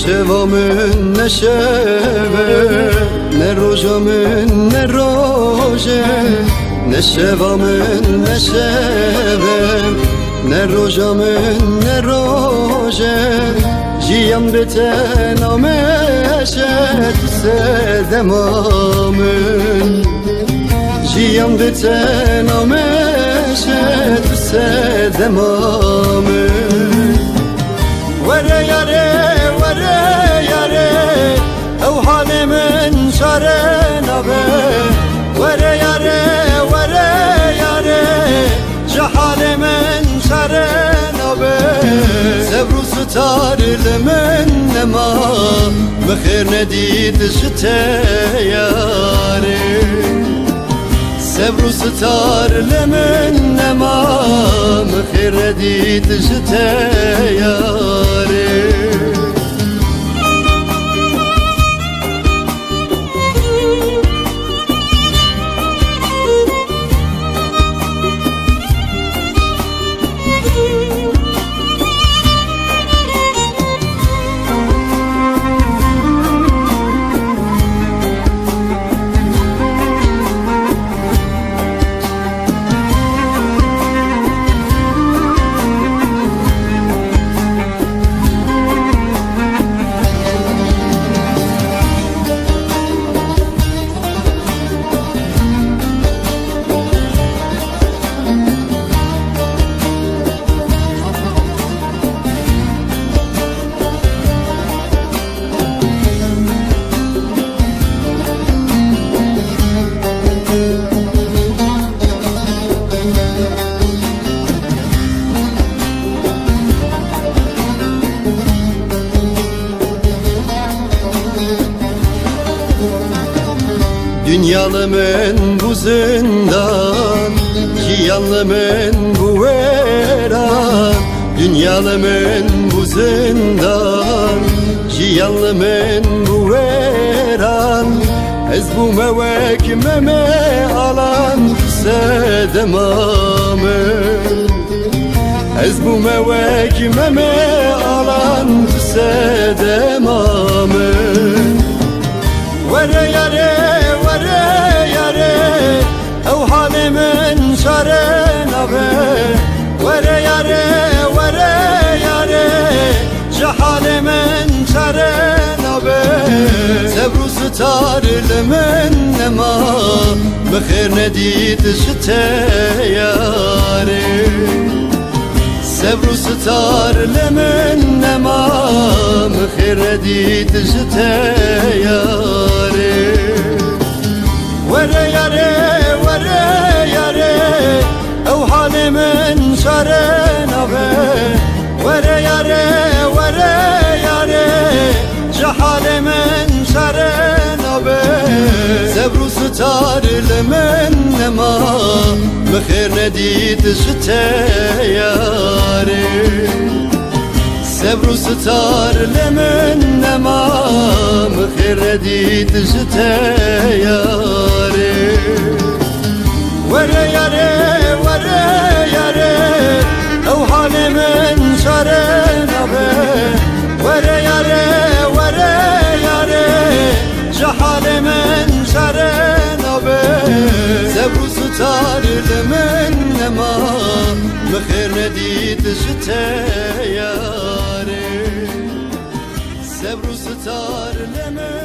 شوا من نشوه نه روژا من نه روژه نه شوا من نشوه نه روژا من نه روژه جیم به تنامشت سدمامن جیم به تنامشت سدمامن وره یاره وره یاره او حال من شاره نبه وره یاره وره یاره جحال من شاره نبه صبر و ستار لمن نما بخیر ندید جته یاره صبر و ستار لمن نما بخیر ندید جته یاره Dünyalı men bu zindan, cihanlı men bu veran. Dünyalı men bu zindan, cihanlı men bu veran. Ez bu mevekmeme alan sedemamın. Ez bu mevekmeme alan sedemamın. Vere yare او حال من شاره نبه وره یاره جحال من شاره نبه صبر و ستار لمن نما بخیر ندید جته یاره صبر و ستار لمن نما بخیر ندید جته یاره وره یاره او حال من شاره نبه وره یاره جحال من شاره نبه صبر و ستار لمن نما بخیر ندید جته یاره صبر و ستار لمن نما بخیر ندید جته یاره وره یاره او حال من شاره نبه وره یاره جحال من شاره نبه صبر و ستار لمن نما بخیر ندید جته یاره صبر و ستار لمن